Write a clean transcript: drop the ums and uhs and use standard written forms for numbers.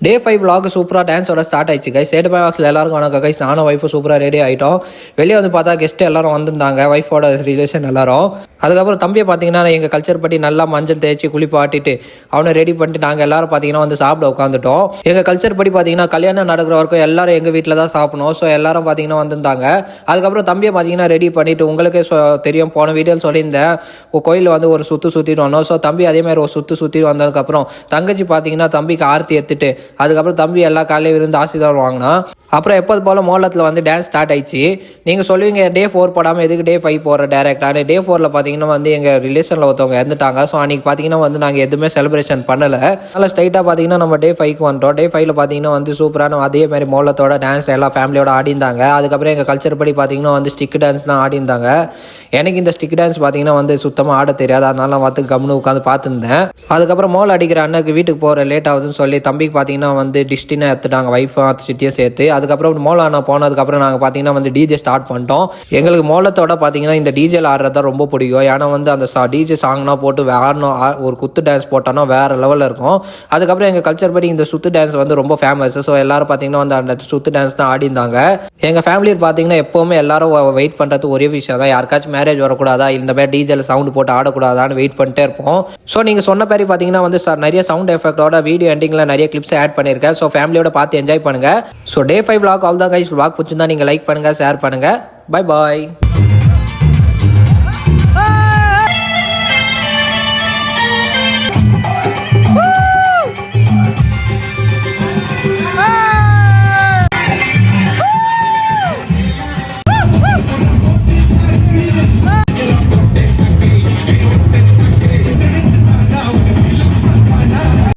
டே 5 vlog சூப்பராக டான்ஸோட start ஆயிடுச்சு guys. சேடு பாய் வாக்ஸில் எல்லாருக்கும் வணக்கம் கைஸ். நானும் ஒய்ஃபும் சூப்பராக ரெடி ஆகிட்டோம். வெளியே வந்து பார்த்தா கெஸ்ட் எல்லாரும் வந்திருந்தாங்க, ஒய்ஃபோட ரிலேஷன் எல்லாரும். அதுக்கப்புறம் தம்பியை பார்த்தீங்கன்னா எங்கள் கல்ச்சர் பற்றி நல்லா மஞ்சள் தேய்ச்சி குளிப்பாட்டிட்டு அவனை ரெடி பண்ணிட்டு நாங்கள் எல்லாரும் பார்த்தீங்கன்னா வந்து சாப்பிட உட்காந்துட்டோம். எங்கள் கல்ச்சர் படி பார்த்தீங்கன்னா கல்யாணம் நடக்கிற வரைக்கும் எல்லாரும் எங்கள் வீட்டில் தான் சாப்பிடணும். ஸோ எல்லாரும் பார்த்தீங்கன்னா வந்திருந்தாங்க. அதுக்கப்புறம் தம்பியை பார்த்தீங்கன்னா ரெடி பண்ணிட்டு உங்களுக்கே தெரியும், போன வீடியோவில் சொல்லியிருந்தேன் கோயிலில் வந்து ஒரு சுற்றிட்டு வந்தோம். ஸோ தம்பி அதேமாதிரி ஒரு சுற்றி வந்ததுக்கப்புறம் தங்கச்சி பார்த்தீங்கன்னா தம்பிக்கு ஆர்த்தி எடுத்துட்டு அதுக்கப்புறம் தம்பி எல்லா காலையும் இருந்து ஆசீர்வாதம் வாங்கினா. அப்புறம் எப்போது போல் மோலத்தில் வந்து டான்ஸ் ஸ்டார்ட் ஆயிடுச்சு. நீங்கள் சொல்லுவீங்க டே 4 போடாமல் எதுக்கு டே 5 போகிற டேரக்டாக. டே 4 பார்த்தீங்கன்னா வந்து எங்கள் ரிலேஷனில் ஒருத்தவங்க இறந்துட்டாங்க. ஸோ அன்றைக்கி பார்த்தீங்கன்னா வந்து நாங்கள் எதுவுமே செலிப்ரேஷன் பண்ணலை. அதனால் ஸ்ட்ரைட்டாக பார்த்தீங்கன்னா நம்ம டே 5க்கு வந்துட்டோம். டே 5ல் பார்த்தீங்கன்னா வந்து சூப்பரான அதே மாதிரி மோலத்தோட டான்ஸ் எல்லா ஃபேமிலியோட ஆடிந்தாங்க. அதுக்கப்புறம் எங்கள் கல்ச்சர் படி பார்த்தீங்கன்னா வந்து ஸ்டிக் டான்ஸ் தான் ஆடிந்தாங்க. எனக்கு இந்த ஸ்டிக் டான்ஸ் பார்த்தீங்கன்னா வந்து சுத்தமாக ஆட தெரியாது, அதனால நான் பார்த்து கம்னு உட்காந்து பார்த்துருந்தேன். அதுக்கப்புறம் மோல் அடிக்கிற அண்ணனுக்கு வீட்டுக்கு போகிற லேட் ஆகுதுன்னு சொல்லி தம்பிக்கு பார்த்தீங்கன்னா வந்து டிஸ்டினை எடுத்துட்டாங்க, ஒய்ஃபும் சிட்டியும் சேர்த்து. அதுக்கப்புறம் மோல அண்ணா போனதுக்கப்புறம் நாங்கள் பார்த்தீங்கன்னா வந்து டிஜே ஸ்டார்ட் பண்ணிட்டோம். எங்களுக்கு மோலத்தோட பார்த்தீங்கன்னா இந்த டிஜேல ஆடுறது தான் ரொம்ப பிடிக்கும். ஏன்னா வந்து அந்த டிஜே சாங்னா போட்டு ஆடணும், ஒரு குத்து டான்ஸ் போட்டோன்னா வேறு லெவலில் இருக்கும். அதுக்கப்புறம் எங்கள் கல்ச்சர் படி இந்த சுத்து டான்ஸ் வந்து ரொம்ப ஃபேமஸ். ஸோ எல்லாரும் பார்த்தீங்கன்னா வந்து அந்த சுத்து டான்ஸ் தான் ஆடிந்தாங்க. எங்கள் ஃபேமிலியில் பார்த்தீங்கன்னா எப்போவுமே எல்லாரும் வெயிட் பண்ணுறது ஒரே விஷயம் தான், யாருக்காச்சும் மேரேஜ் வரக்கூடாதா, இந்த மாதிரி டிஜேல சவுண்டு போட்டு ஆடக்கூடாதான்னு வெயிட் பண்ணிட்டே இருப்போம். ஸோ நீங்கள் சொன்ன மாதிரி பார்த்தீங்கன்னா வந்து நிறைய சவுண்ட் எஃபெக்டோட வீடியோ எண்டிங்கில் நிறைய கிளிப்ஸ் ஆட் பண்ணியிருக்கேன். ஸோ ஃபேமிலியோட பார்த்து என்ஜாய் பண்ணுங்கள். ஸோ டே 5 vlog அவ்வளோதான் கைஸ். vlog பிடிச்சிருந்தா நீங்கள் லைக் பண்ணுங்கள், ஷேர் பண்ணுங்கள். Bye bye.